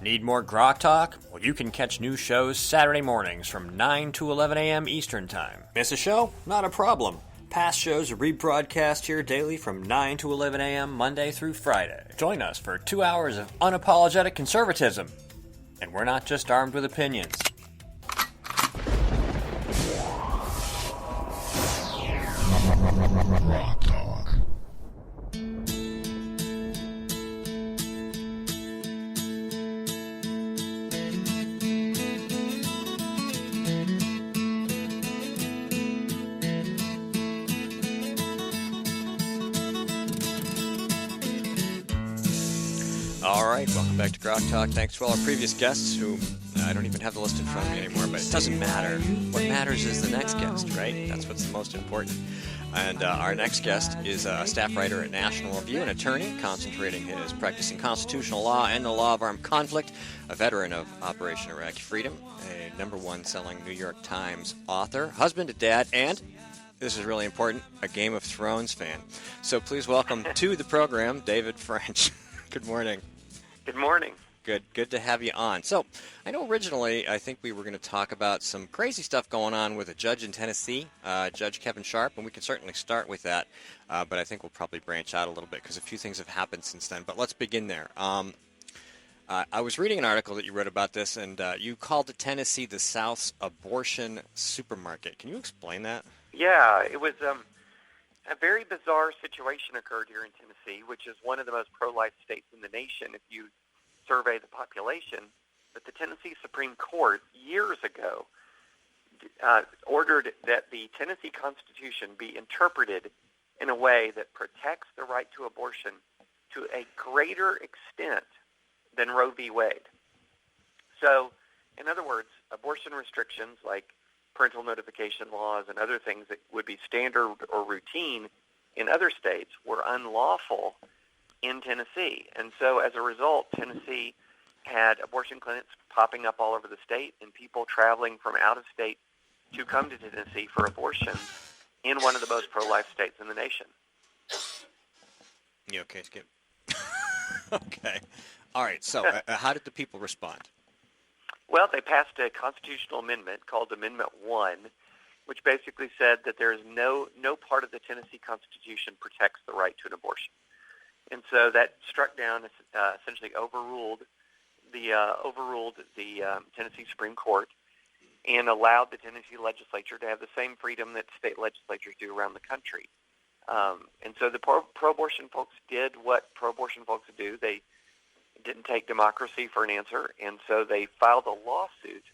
Need more Grok Talk? Well, you can catch new shows Saturday mornings from 9 to 11 a.m. Eastern Time. Miss a show? Not a problem. Past shows are rebroadcast here daily from 9 to 11 a.m. Monday through Friday. Join us for 2 hours of unapologetic conservatism. And we're not just armed with opinions. Rock Talk. All right, welcome back to Grok Talk. Thanks to all our previous guests who I don't even have the list in front of me anymore, but it doesn't matter. What matters is the next guest, right? That's what's the most important. And our next guest is a staff writer at National Review, an attorney concentrating his practicing constitutional law and the law of armed conflict, a veteran of Operation Iraqi Freedom, a #1 selling New York Times author, husband to dad, and, this is really important, a Game of Thrones fan. So please welcome to the program, David French. Good morning. Good morning. Good to have you on. So, I know originally I think we were going to talk about some crazy stuff going on with a judge in Tennessee, Judge Kevin Sharp, and we can certainly start with that, but I think we'll probably branch out a little bit because a few things have happened since then. But let's begin there. I was reading an article that you wrote about this, and you called Tennessee the South's abortion supermarket. Can you explain that? Yeah, it was a very bizarre situation occurred here in Tennessee, which is one of the most pro-life states in the nation if you survey the population. But the Tennessee Supreme Court years ago ordered that the Tennessee Constitution be interpreted in a way that protects the right to abortion to a greater extent than Roe v. Wade. So, in other words, abortion restrictions like parental notification laws and other things that would be standard or routine in other states were unlawful in Tennessee. And so as a result, Tennessee had abortion clinics popping up all over the state and people traveling from out of state to come to Tennessee for abortion in one of the most pro-life states in the nation. You okay, Skip? Okay. All right, so how did the people respond? Well, they passed a constitutional amendment called Amendment 1, which basically said that there is no part of the Tennessee Constitution protects the right to an abortion. And so that struck down, essentially overruled the Tennessee Supreme Court and allowed the Tennessee legislature to have the same freedom that state legislatures do around the country. And so the pro-abortion folks did what pro-abortion folks do. They didn't take democracy for an answer, and so they filed a lawsuit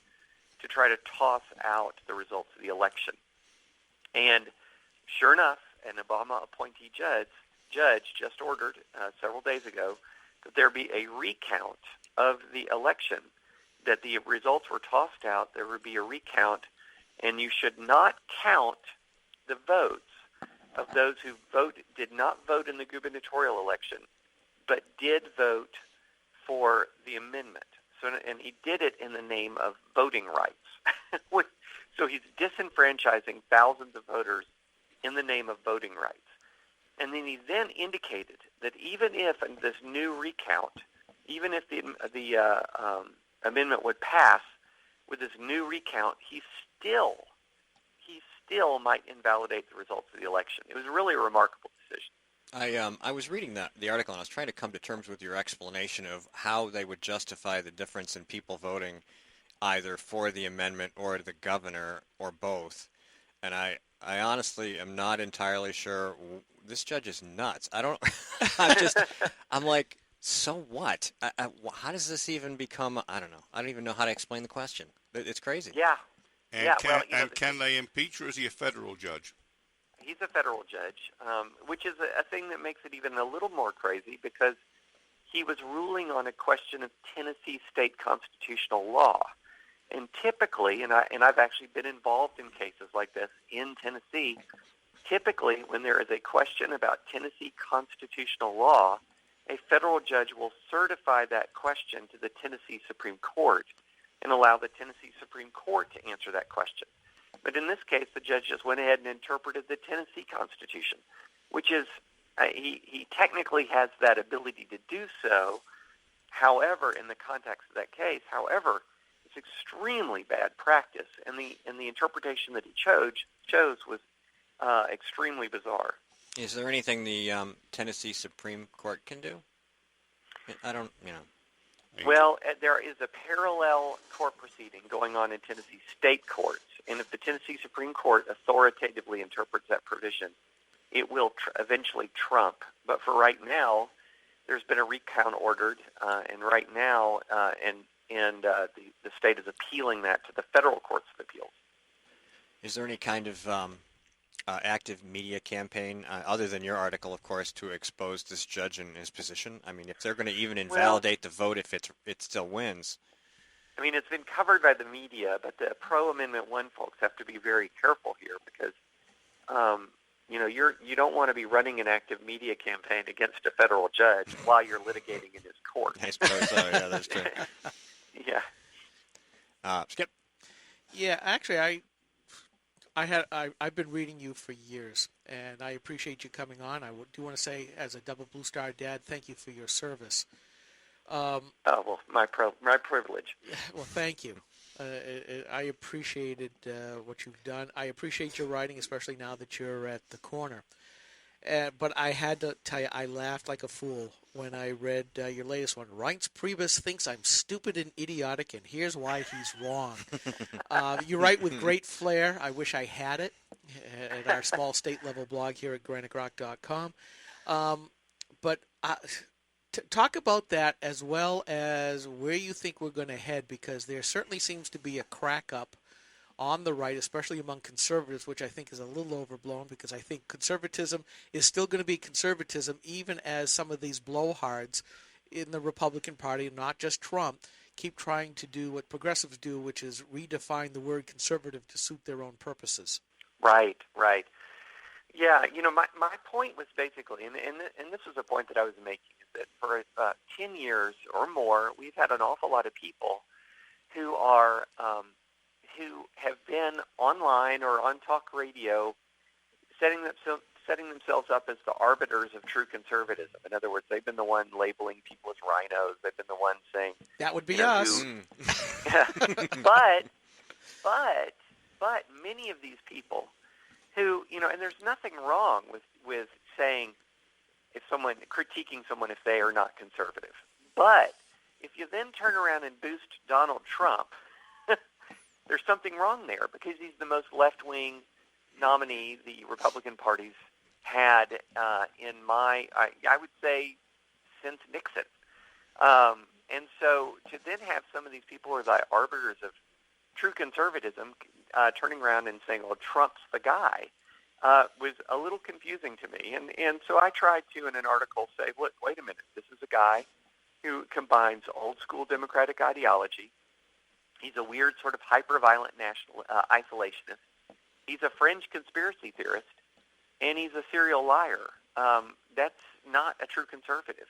to try to toss out the results of the election. And sure enough, an Obama appointee judge just ordered several days ago that there be a recount of the election, that the results were tossed out, there would be a recount, and you should not count the votes of those who did not vote in the gubernatorial election, but did vote for the amendment. So, and he did it in the name of voting rights. So he's disenfranchising thousands of voters in the name of voting rights. And then he then indicated that even if in this new recount, even if the amendment would pass with this new recount, he still might invalidate the results of the election. It was really a remarkable decision. I was reading the article, and I was trying to come to terms with your explanation of how they would justify the difference in people voting either for the amendment or the governor or both. And I honestly am not entirely sure. This judge is nuts. I'm like, so what? How does this even become, I don't know. I don't even know how to explain the question. It's crazy. Yeah. And can they impeach, or is he a federal judge? He's a federal judge, which is a thing that makes it even a little more crazy because he was ruling on a question of Tennessee state constitutional law. And typically, and I've actually been involved in cases like this in Tennessee, typically when there is a question about Tennessee constitutional law, a federal judge will certify that question to the Tennessee Supreme Court and allow the Tennessee Supreme Court to answer that question. But in this case, the judge just went ahead and interpreted the Tennessee Constitution, which is, he technically has that ability to do so. However, in the context of that case, it's extremely bad practice, and the interpretation that he chose was extremely bizarre. Is there anything the Tennessee Supreme Court can do? I don't, Well, there is a parallel court proceeding going on in Tennessee state courts, and if the Tennessee Supreme Court authoritatively interprets that provision, it will eventually trump. But for right now, there's been a recount ordered, and right now, the state is appealing that to the federal courts of appeals. Is there any kind of active media campaign, other than your article, of course, to expose this judge and his position? I mean, if they're going to even invalidate the vote if it still wins. I mean, it's been covered by the media, but the pro-Amendment 1 folks have to be very careful here because, you don't want to be running an active media campaign against a federal judge while you're litigating in his court. I suppose so. Yeah, that's true. Yeah. Skip. Yeah, actually, I've been reading you for years, and I appreciate you coming on. I do want to say, as a double Blue Star dad, thank you for your service. Well, my privilege. Well, thank you. I appreciated what you've done. I appreciate your writing, especially now that you're at the corner. But I had to tell you, I laughed like a fool when I read your latest one. Reince Priebus thinks I'm stupid and idiotic, and here's why he's wrong. You write with great flair. I wish I had it at our small state-level blog here at GraniteRock.com. But talk about that as well as where you think we're going to head, because there certainly seems to be a crack-up on the right, especially among conservatives, which I think is a little overblown, because I think conservatism is still going to be conservatism even as some of these blowhards in the Republican Party, not just Trump, keep trying to do what progressives do, which is redefine the word conservative to suit their own purposes. Right. Yeah, my point was basically, and this was a point that I was making, is that for 10 years or more, we've had an awful lot of people who who have been online or on talk radio setting themselves up as the arbiters of true conservatism. In other words, they've been the one labeling people as rhinos. They've been the one saying... That would be us. But many of these people who, and there's nothing wrong with saying critiquing someone if they are not conservative. But if you then turn around and boost Donald Trump, there's something wrong there, because he's the most left-wing nominee the Republican Party's had I would say, since Nixon. And so to then have some of these people who are the arbiters of true conservatism turning around and saying, well, Trump's the guy, was a little confusing to me. And so I tried to, in an article, say, look, wait a minute, this is a guy who combines old-school Democratic ideology. He's a weird sort of hyper-violent national isolationist. He's a fringe conspiracy theorist, and he's a serial liar. That's not a true conservative.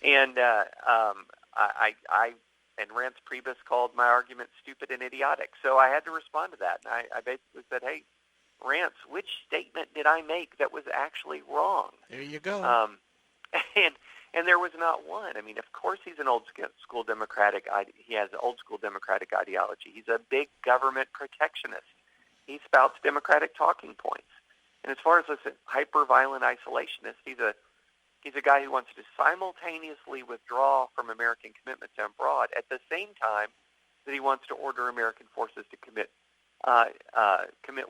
And Reince Priebus called my argument stupid and idiotic. So I had to respond to that. And I basically said, hey, Reince, which statement did I make that was actually wrong? There you go. And there was not one. I mean, of course he has old school Democratic ideology. He's a big government protectionist. He spouts Democratic talking points. And as far as this hyper-violent isolationist, he's a guy who wants to simultaneously withdraw from American commitments abroad at the same time that he wants to order American forces to commit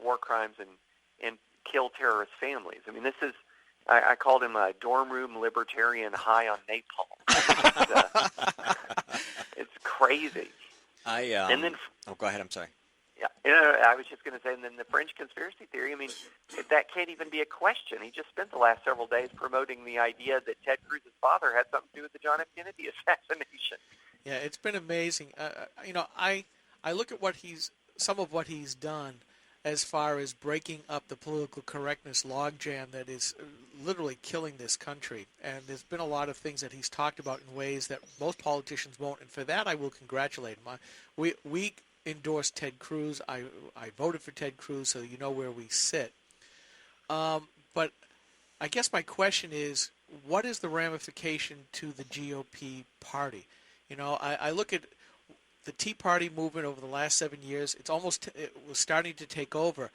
war crimes and kill terrorist families. I mean, this is, I called him a dorm room libertarian high on napalm. It's crazy. And then, go ahead. I'm sorry. Yeah, I was just going to say, and then the fringe conspiracy theory, I mean, that can't even be a question. He just spent the last several days promoting the idea that Ted Cruz's father had something to do with the John F. Kennedy assassination. Yeah, it's been amazing. I look at some of what he's done as far as breaking up the political correctness logjam that is literally killing this country. And there's been a lot of things that he's talked about in ways that most politicians won't, and for that I will congratulate him. We endorsed Ted Cruz. I voted for Ted Cruz, so you know where we sit. But I guess my question is, what is the ramification to the GOP party? You know, I look at the Tea Party movement over the last 7 years. It was starting to take over.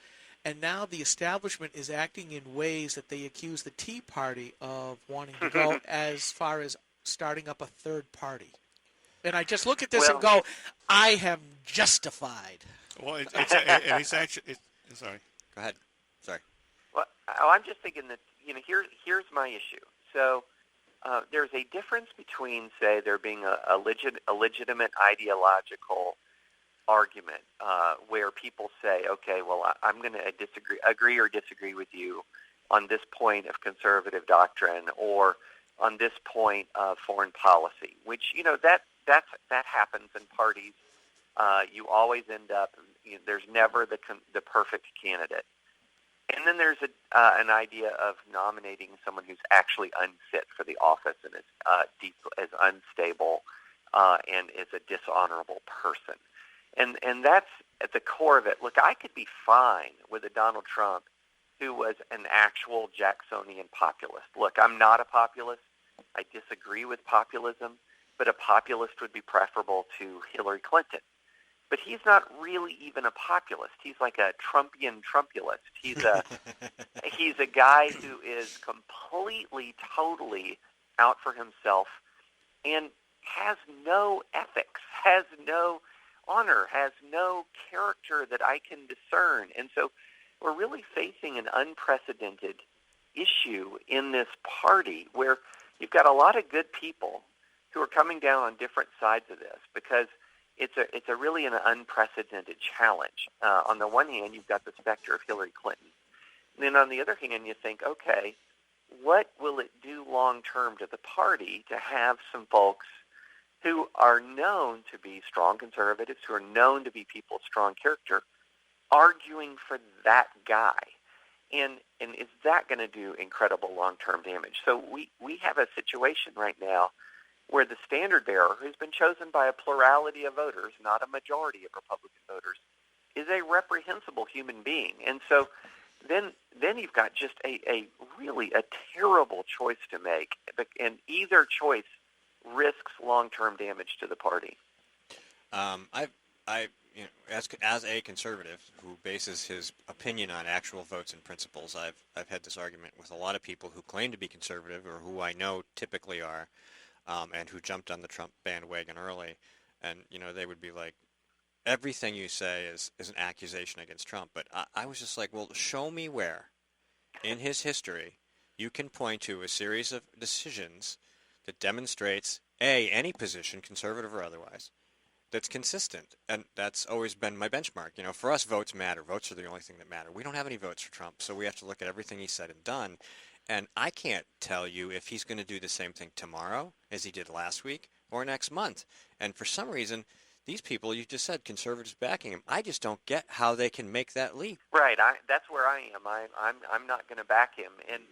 And now the establishment is acting in ways that they accuse the Tea Party of wanting to go as far as starting up a third party. And I just look at this and go, I am justified. Well, it's actually. Sorry. Go ahead. Sorry. Well, I'm just thinking that, here's my issue. So there's a difference between, say, there being a legitimate ideological argument where people say, okay, well, I'm going to agree or disagree with you on this point of conservative doctrine or on this point of foreign policy, which, that happens in parties. You always end up, there's never the perfect candidate. And then there's an idea of nominating someone who's actually unfit for the office and is unstable and is a dishonorable person. And that's at the core of it. Look, I could be fine with a Donald Trump who was an actual Jacksonian populist. Look, I'm not a populist. I disagree with populism, but a populist would be preferable to Hillary Clinton. But he's not really even a populist. He's like a Trumpian Trumpulist. He's a guy who is completely, totally out for himself and has no ethics, has no honor, has no character that I can discern. And so we're really facing an unprecedented issue in this party where you've got a lot of good people who are coming down on different sides of this because it's a really an unprecedented challenge. On the one hand, you've got the specter of Hillary Clinton. And then on the other hand, you think, okay, what will it do long term to the party to have some folks who are known to be strong conservatives, who are known to be people of strong character, arguing for that guy? And is that going to do incredible long-term damage? So we have a situation right now where the standard bearer, who's been chosen by a plurality of voters, not a majority of Republican voters, is a reprehensible human being. And so then you've got just a really a terrible choice to make, and either choice risks long-term damage to the party. As a conservative who bases his opinion on actual votes and principles, I've had this argument with a lot of people who claim to be conservative or who I know typically are, and who jumped on the Trump bandwagon early, and they would be like, everything you say is an accusation against Trump. But I was just like, well, show me where in his history you can point to a series of decisions that demonstrates any position, conservative or otherwise, that's consistent. And that's always been my benchmark. For us, votes matter. Votes are the only thing that matter. We don't have any votes for Trump, so we have to look at everything he said and done. And I can't tell you if he's going to do the same thing tomorrow as he did last week or next month. And for some reason, these people, you just said, conservatives backing him, I just don't get how they can make that leap. Right. That's where I am. I'm not going to back him. And,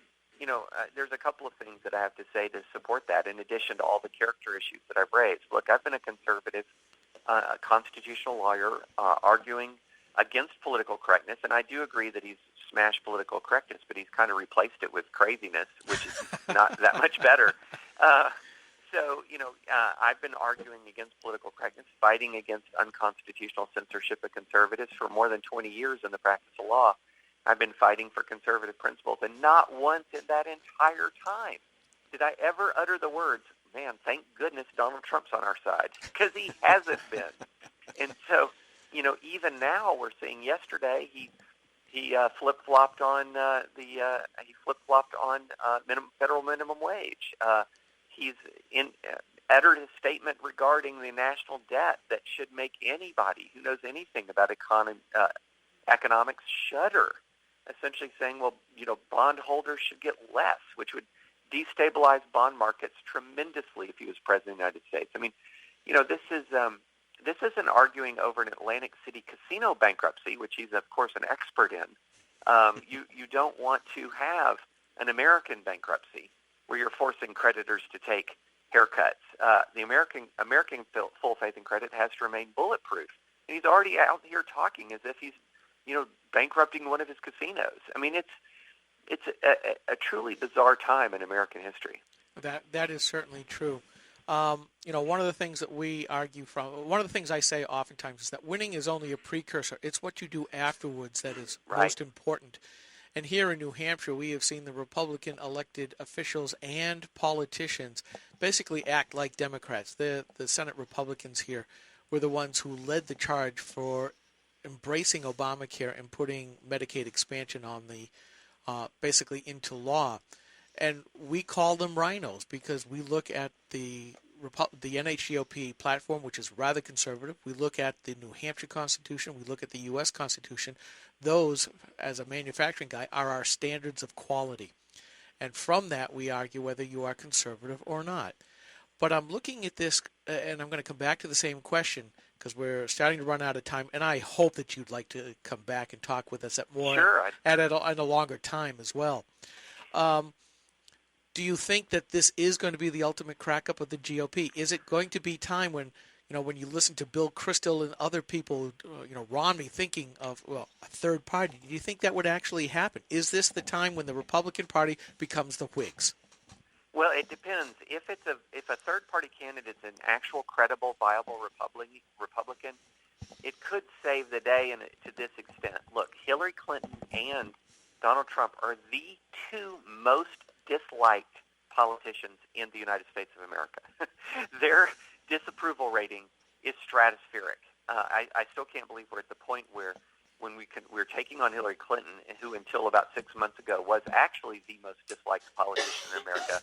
there's a couple of things that I have to say to support that, in addition to all the character issues that I've raised. Look, I've been a conservative, a constitutional lawyer arguing against political correctness, and I do agree that he's smashed political correctness, but he's kind of replaced it with craziness, which is not that much better. I've been arguing against political correctness, fighting against unconstitutional censorship of conservatives for more than 20 years in the practice of law. I've been fighting for conservative principles, and not once in that entire time did I ever utter the words, man, thank goodness Donald Trump's on our side, because he hasn't been. And so, even now we're seeing yesterday he flip-flopped on federal minimum wage. He's uttered a statement regarding the national debt that should make anybody who knows anything about economics shudder, essentially saying, well, bondholders should get less, which would destabilize bond markets tremendously if he was president of the United States. I mean, this isn't arguing over an Atlantic City casino bankruptcy, which he's, of course, an expert in. You don't want to have an American bankruptcy where you're forcing creditors to take haircuts. The American full faith and credit has to remain bulletproof. And he's already out here talking as if he's, bankrupting one of his casinos. I mean, it's a truly bizarre time in American history. That is certainly true. One of the things that we argue from, one of the things I say oftentimes is that winning is only a precursor. It's what you do afterwards that is most important. And here in New Hampshire, we have seen the Republican elected officials and politicians basically act like Democrats. The Senate Republicans here were the ones who led the charge for embracing Obamacare and putting Medicaid expansion on the basically into law. And we call them rhinos because we look at the NHGOP platform, which is rather conservative. We look at the New Hampshire Constitution. We look at the U.S. Constitution. Those, as a manufacturing guy, are our standards of quality. And from that, we argue whether you are conservative or not. But I'm looking at this, and I'm going to come back to the same question because we're starting to run out of time, and I hope that you'd like to come back and talk with us at a longer time as well. Do you think that this is going to be the ultimate crack-up of the GOP? Is it going to be time when you listen to Bill Kristol and other people, Romney thinking of, a third party, do you think that would actually happen? Is this the time when the Republican Party becomes the Whigs? Well, it depends. If a third-party candidate is an actual credible, viable Republican, it could save the day to this extent. Look, Hillary Clinton and Donald Trump are the two most disliked politicians in the United States of America. Their disapproval rating is stratospheric. I still can't believe we're at the point where when we're taking on Hillary Clinton, who until about 6 months ago was actually the most disliked politician in America,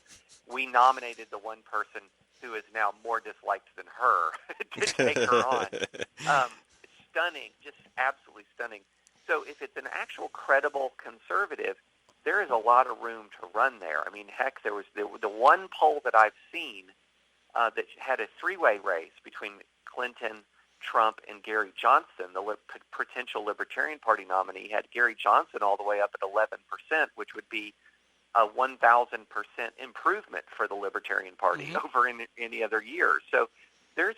we nominated the one person who is now more disliked than her to take her on. Stunning, just absolutely stunning. So if it's an actual credible conservative, there is a lot of room to run there. I mean, heck, there was the one poll that I've seen that had a three-way race between Clinton, Trump, and Gary Johnson. The potential Libertarian Party nominee had Gary Johnson all the way up at 11%, which would be a 1,000% improvement for the Libertarian Party over any other year. So there's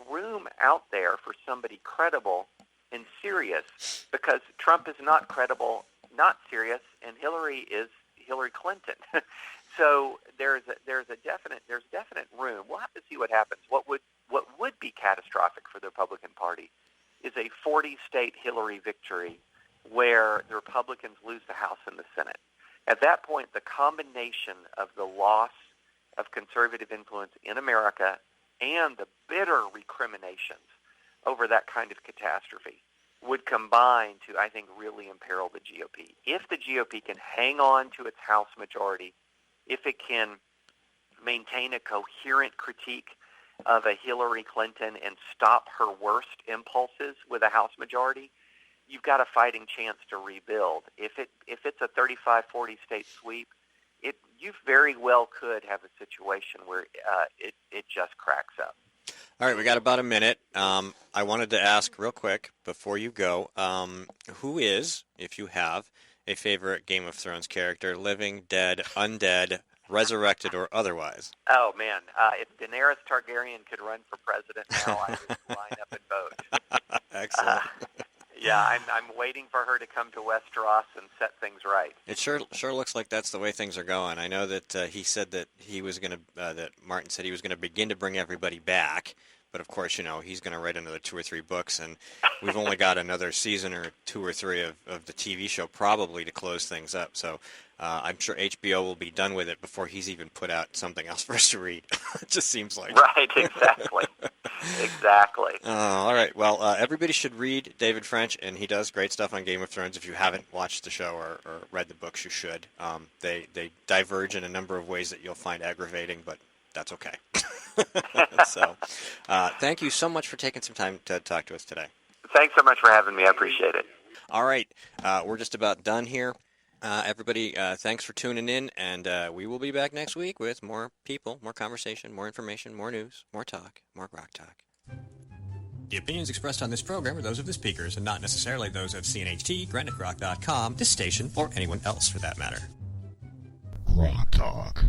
room out there for somebody credible and serious, because Trump is not credible, not serious, and Hillary is Hillary Clinton. So there's definite room. We'll have to see what happens. What would be catastrophic for the Republican Party is a 40-state Hillary victory where the Republicans lose the House and the Senate. At that point, the combination of the loss of conservative influence in America and the bitter recriminations over that kind of catastrophe would combine to, I think, really imperil the GOP. If the GOP can hang on to its House majority, if it can maintain a coherent critique of a Hillary Clinton and stop her worst impulses with a House majority, you've got a fighting chance to rebuild. If it's a 35-40 state sweep, you very well could have a situation where it just cracks up. All right, we got about a minute. I wanted to ask real quick before you go, who is, if you have, a favorite Game of Thrones character, living, dead, undead, resurrected, or otherwise? Oh, man. If Daenerys Targaryen could run for president now, I would line up and vote. Excellent. Yeah, I'm waiting for her to come to Westeros and set things right. It sure looks like that's the way things are going. I know that he said that he was going to that Martin said he was going to begin to bring everybody back, but of course, he's going to write another 2 or 3 books, and we've only got another season or 2 or 3 of the TV show probably to close things up. So I'm sure HBO will be done with it before he's even put out something else for us to read. It just seems like. Right, exactly. Exactly. All right. Well, everybody should read David French, and he does great stuff on Game of Thrones. If you haven't watched the show or read the books, you should. They diverge in a number of ways that you'll find aggravating, but that's okay. So thank you so much for taking some time to talk to us today. Thanks so much for having me. I appreciate it. All right. We're just about done here. Everybody, thanks for tuning in, and we will be back next week with more people, more conversation, more information, more news, more talk, more rock talk. The opinions expressed on this program are those of the speakers and not necessarily those of CNHT, GraniteRock.com, this station, or anyone else for that matter. Rock Talk.